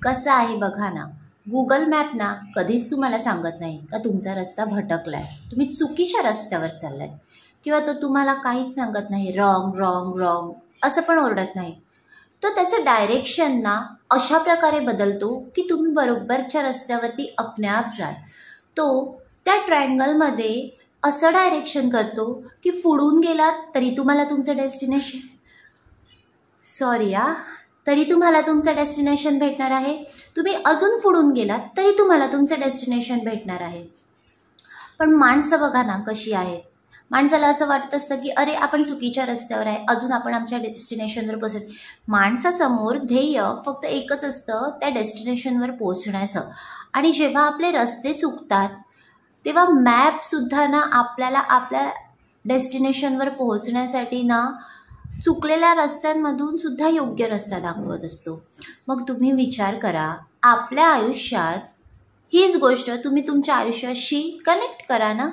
कसं आहे बघा ना, गुगल मॅप ना कधीच तुम्हाला सांगत नाही का तुमचा रस्ता भटकलाय, तुम्ही चुकीच्या रस्त्यावर चाललाय, किंवा तो तुम्हाला काहीच सांगत नाही रॉंग रॉंग रॉंग असं पण ओरडत नाही. तो त्याचं डायरेक्शन ना अशा प्रकारे बदलतो की तुम्ही बरोबरच्या रस्त्यावरती आपण्याप जाल. तो त्या ट्रायंगलमध्ये असं डायरेक्शन करतो की पुढून गेलात तरी तुम्हाला तुमचं डेस्टिनेशन तरी तुम्हाला तुमचं डेस्टिनेशन भेटणार आहे. तुम्ही अजून पुढून गेलात तरी तुम्हाला तुमचं डेस्टिनेशन भेटणार आहे. पण माणसं बघा ना कशी आहेत. माणसाला असं वाटत असतं की अरे आपण चुकीच्या रस्त्यावर आहे, अजून आपण आमच्या डेस्टिनेशनवर पोहोचत. माणसासमोर ध्येय फक्त एकच असतं, त्या डेस्टिनेशनवर पोहोचण्याचं. आणि जेव्हा आपले रस्ते चुकतात तेव्हा मॅपसुद्धा ना आपल्याला आपल्या डेस्टिनेशनवर पोहोचण्यासाठी ना चुकलेल्या रस्त्यांमधून सुद्धा योग्य रस्ता दाखवत असतो. मग तुम्ही विचार करा, आपल्या आयुष्यात हीच गोष्ट तुम्ही तुमच्या आयुष्याशी कनेक्ट करा ना.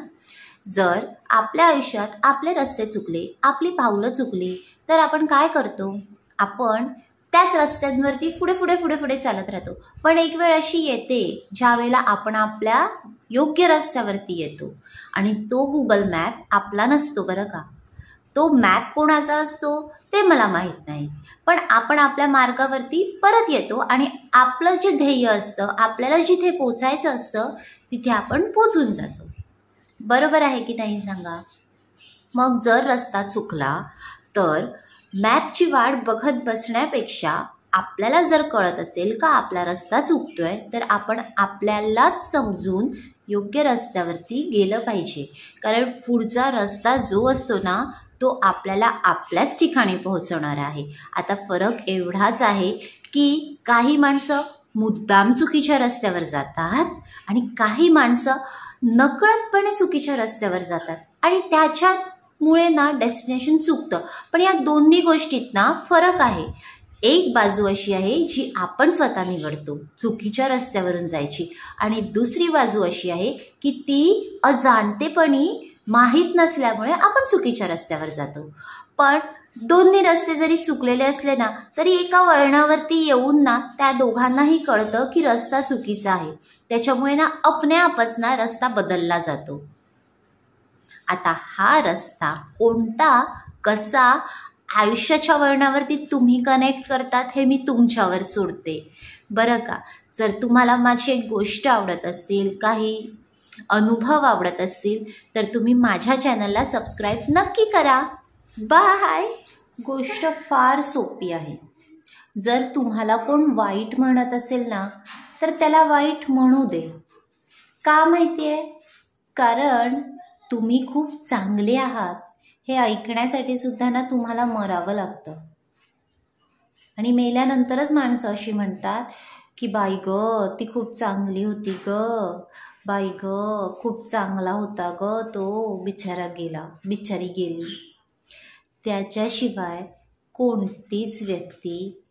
जर आपल्या आयुष्यात आपले रस्ते चुकले, आपली पावलं चुकली, तर आपण काय करतो? आपण त्याच रस्त्यांवरती पुढे पुढे पुढे पुढे चालत राहतो. पण एक वेळ अशी येते ज्या वेळेला आपण आपल्या योग्य रस्त्यावरती येतो आणि तो गुगल मॅप आपला नसतो बरं का. तो मॅप कोणाचा असतो ते मला माहीत नाही, पण आपण आपल्या मार्गावरती परत येतो आणि आपलं जे ध्येय असतं, आपल्याला जिथे पोचायचं असतं तिथे आपण पोचून जातो. बरोबर आहे की नाही सांगा? मग जर रस्ता चुकला तर मॅपची वाट बघत बसण्यापेक्षा आपल्याला जर कळत असेल का आपला रस्ता चुकतोय, तर आपण आपल्यालाच समजून योग्य रस्त्यावरती गेलं पाहिजे. कारण पुढचा रस्ता जो असतो ना तो आपल्याला आपल्याच ठिकाणी पोहोचवणार आहे. आता फरक एवढाच आहे की काही माणसं मुद्दाम चुकीच्या रस्त्यावर जातात आणि काही माणसं नकळतपणे चुकीच्या रस्त्यावर जातात आणि त्याच्यामुळे ना डेस्टिनेशन चुकतं. पण या दोन्ही गोष्टीत ना फरक आहे. एक बाजू अशी आहे जी आपण स्वतः निवडतो चुकीच्या रस्त्यावरून जायची, आणि दुसरी बाजू अशी आहे की ती अजाणतेपणी माहीत नसल्यामुळे आपण चुकीच्या रस्त्यावर जातो. पण दोन्ही रस्ते जरी चुकलेले असले ना तरी एका वळणावरती येऊन ना त्या दोघांनाही कळतं की रस्ता चुकीचा आहे. त्याच्यामुळे ना आपणच ना रस्ता बदलला जातो. आता हा रस्ता कोणता, कसा आयुष्याच्या वळणावरती तुम्ही कनेक्ट करतात हे मी तुमच्यावर सोडते बरं का. जर तुम्हाला माझी एक गोष्ट आवडत असतील, काही अनुभव आवडत असतील, तर तुम्ही माझ्या चॅनलला सबस्क्राईब नक्की करा. बाय. गोष्ट फार सोपी आहे. जर तुम्हाला कोण वाईट म्हणत असेल ना तर त्याला वाईट म्हणू दे. का माहिती आहे? कारण तुम्ही खूप चांगले आहात हे ऐकण्यासाठी सुद्धा ना तुम्हाला मरावं लागतं. आणि मेल्यानंतरच माणसं अशी म्हणतात की बाई ग ती खूप चांगली होती ग, बाई ग खूप चांगला होता ग तो, बिचारा गेला, बिचारी गेली. त्याच्याशिवाय कोणतीच व्यक्ती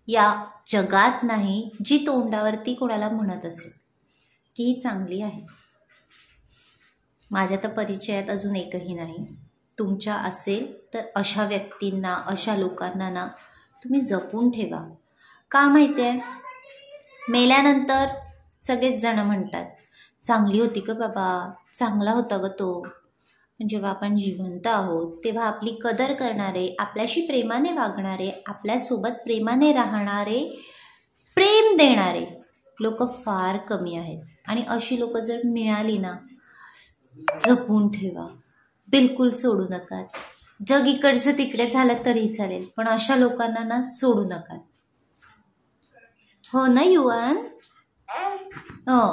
या जगात नाही जी तोंडावरती कोणाला म्हणत असेल की ही चांगली आहे. माझ्या तर परिचयात अजून एकही नाही. तुमच्या असेल तर अशा व्यक्तींना, अशा लोकांना ना तुम्ही जपून ठेवा. का माहिती आहे? मेल्यानंतर सगळेच जण म्हणतात चांगली होती ग बाबा, चांगला होता ग तो. जेव्हा आपण जिवंत आहोत तेव्हा आपली कदर करणारे, आपल्याशी प्रेमाने वागणारे, आपल्यासोबत प्रेमाने राहणारे, प्रेम देणारे लोक फार कमी आहेत. आणि अशी लोक जर मिळाली ना जपून ठेवा, बिलकुल सोडू नका. जग इकडचं तिकडे झालं तरी चालेल, पण अशा लोकांना ना सोडू नका. हो ना युवान? हो.